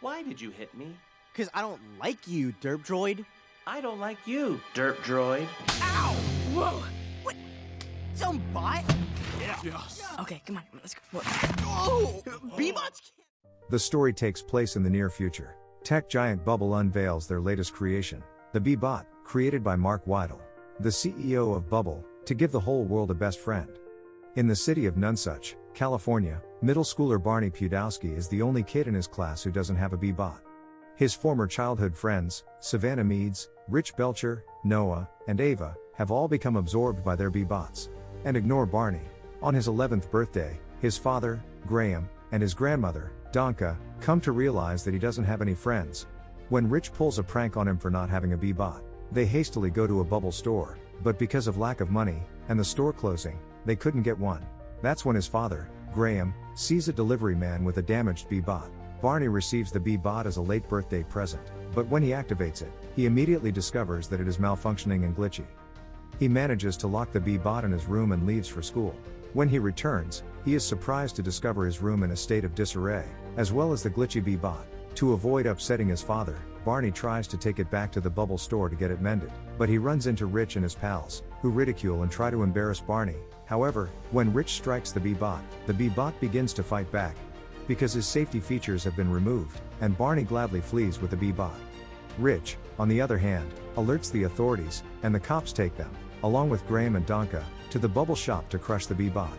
Why did you hit me? 'Cause I don't like you, Derp Droid. I don't like you, Derp Droid. Ow! Whoa! What? Some bot? Yes. Okay, come on, let's go. Oh! B-bots can't. The story takes place in the near future. Tech giant Bubble unveils their latest creation, the Bee-Bot, created by Mark Weidel, the CEO of Bubble, to give the whole world a best friend. In the city of Nonsuch, California, middle schooler Barney Pudowski is the only kid in his class who doesn't have a Bee-Bot. His former childhood friends, Savannah Meads, Rich Belcher, Noah, and Ava, have all become absorbed by their Bee-Bots. And ignore Barney. On his 11th birthday, his father, Graham, and his grandmother, Donka, come to realize that he doesn't have any friends. When Rich pulls a prank on him for not having a Bee-Bot, they hastily go to a Bubble store, but because of lack of money, and the store closing, they couldn't get one. That's when his father, Graham, sees a delivery man with a damaged Bee-Bot. Barney receives the Bee-Bot as a late birthday present, but when he activates it, he immediately discovers that it is malfunctioning and glitchy. He manages to lock the Bee-Bot in his room and leaves for school. When he returns, he is surprised to discover his room in a state of disarray, as well as the glitchy Bee-Bot. To avoid upsetting his father, Barney tries to take it back to the Bubble store to get it mended, but he runs into Rich and his pals, who ridicule and try to embarrass Barney. However, when Rich strikes the Bee-Bot begins to fight back, because his safety features have been removed, and Barney gladly flees with the Bee-Bot. Rich, on the other hand, alerts the authorities, and the cops take them, along with Graham and Donka, to the Bubble shop to crush the Bee-Bot.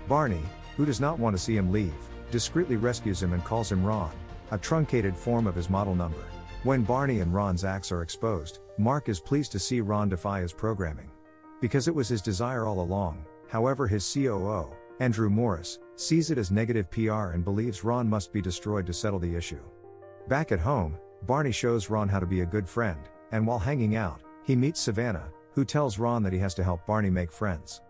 Barney, who does not want to see him leave, discreetly rescues him and calls him Ron, a truncated form of his model number. When Barney and Ron's acts are exposed, Mark is pleased to see Ron defy his programming. Because it was his desire all along. However, his COO, Andrew Morris, sees it as negative PR and believes Ron must be destroyed to settle the issue. Back at home, Barney shows Ron how to be a good friend, and while hanging out, he meets Savannah, who tells Ron that he has to help Barney make friends.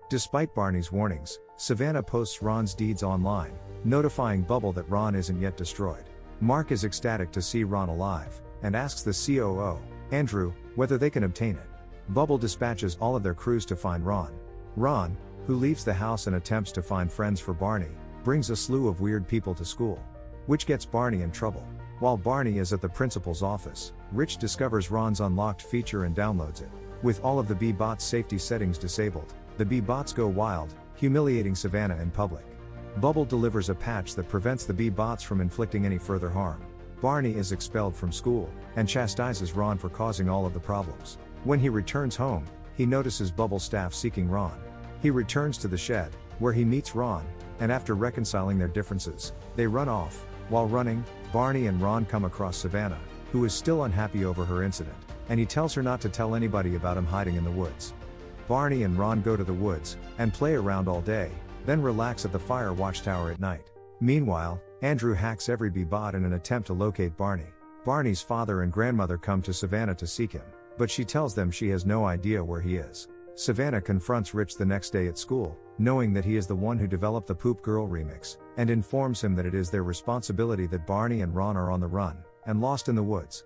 Despite Barney's warnings, Savannah posts Ron's deeds online, notifying Bubble that Ron isn't yet destroyed. Mark is ecstatic to see Ron alive, and asks the COO, Andrew, whether they can obtain it. Bubble dispatches all of their crews to find Ron. Ron, who leaves the house and attempts to find friends for Barney, brings a slew of weird people to school, which gets Barney in trouble. While Barney is at the principal's office, Rich discovers Ron's unlocked feature and downloads it. With all of the Bee-Bot's safety settings disabled, the Bee-Bots go wild, humiliating Savannah in public. Bubble delivers a patch that prevents the Bee-Bots from inflicting any further harm. Barney is expelled from school, and chastises Ron for causing all of the problems. When he returns home, he notices Bubble staff seeking Ron. He returns to the shed, where he meets Ron, and after reconciling their differences, they run off. While running, Barney and Ron come across Savannah, who is still unhappy over her incident, and he tells her not to tell anybody about him hiding in the woods. Barney and Ron go to the woods, and play around all day, then relax at the fire watchtower at night. Meanwhile, Andrew hacks every Bee-Bot in an attempt to locate Barney. Barney's father and grandmother come to Savannah to seek him, but she tells them she has no idea where he is. Savannah confronts Rich the next day at school, knowing that he is the one who developed the Poop Girl remix, and informs him that it is their responsibility that Barney and Ron are on the run, and lost in the woods.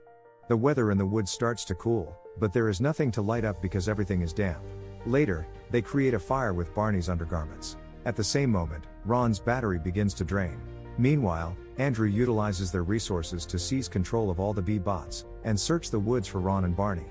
The weather in the woods starts to cool, but there is nothing to light up because everything is damp. Later, they create a fire with Barney's undergarments. At the same moment, Ron's battery begins to drain. Meanwhile, Andrew utilizes their resources to seize control of all the Bee-Bots, and search the woods for Ron and Barney.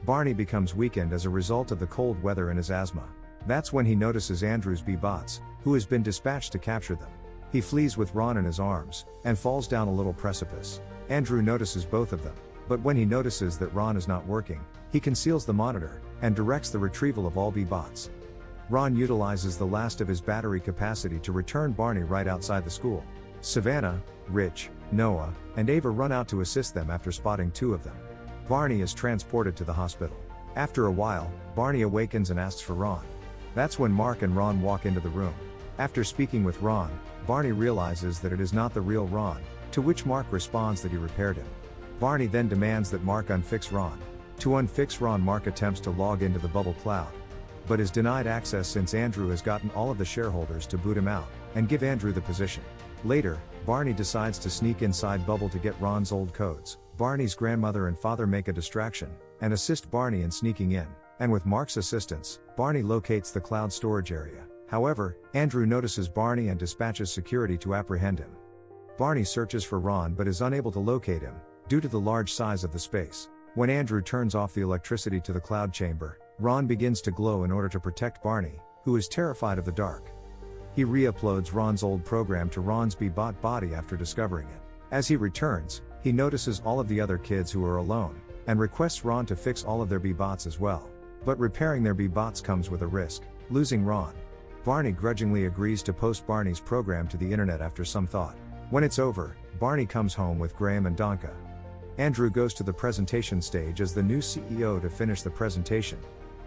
Barney becomes weakened as a result of the cold weather and his asthma. That's when he notices Andrew's Bee-Bots, who has been dispatched to capture them. He flees with Ron in his arms, and falls down a little precipice. Andrew notices both of them, but when he notices that Ron is not working, he conceals the monitor, and directs the retrieval of all Bee-Bots. Ron utilizes the last of his battery capacity to return Barney right outside the school. Savannah, Rich, Noah, and Ava run out to assist them after spotting two of them. Barney is transported to the hospital. After a while, Barney awakens and asks for Ron. That's when Mark and Ron walk into the room. After speaking with Ron, Barney realizes that it is not the real Ron, to which Mark responds that he repaired him. Barney then demands that Mark unfix Ron. To unfix Ron, Mark attempts to log into the Bubble cloud, but is denied access since Andrew has gotten all of the shareholders to boot him out, and give Andrew the position. Later, Barney decides to sneak inside Bubble to get Ron's old codes. Barney's grandmother and father make a distraction, and assist Barney in sneaking in, and with Mark's assistance, Barney locates the cloud storage area. However, Andrew notices Barney and dispatches security to apprehend him. Barney searches for Ron but is unable to locate him, due to the large size of the space. When Andrew turns off the electricity to the cloud chamber, Ron begins to glow in order to protect Barney, who is terrified of the dark. He re-uploads Ron's old program to Ron's B-Bot body after discovering it. As he returns, he notices all of the other kids who are alone, and requests Ron to fix all of their B-Bots as well. But repairing their B-Bots comes with a risk, losing Ron. Barney grudgingly agrees to post Barney's program to the internet after some thought. When it's over, Barney comes home with Graham and Donka. Andrew goes to the presentation stage as the new CEO to finish the presentation,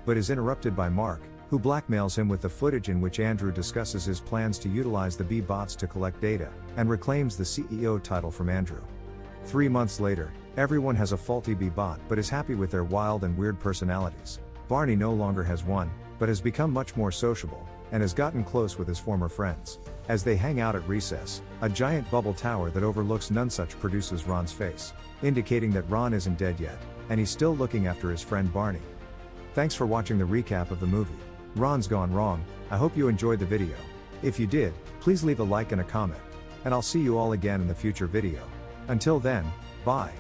but is interrupted by Mark, who blackmails him with the footage in which Andrew discusses his plans to utilize the B-Bots to collect data, and reclaims the CEO title from Andrew. 3 months later, everyone has a faulty B-Bot but is happy with their wild and weird personalities. Barney no longer has one, but has become much more sociable, and has gotten close with his former friends. As they hang out at recess, a giant bubble tower that overlooks Nonsuch produces Ron's face, indicating that Ron isn't dead yet, and he's still looking after his friend Barney. Thanks for watching the recap of the movie, Ron's Gone Wrong. I hope you enjoyed the video. If you did, please leave a like and a comment. And I'll see you all again in the future video. Until then, bye.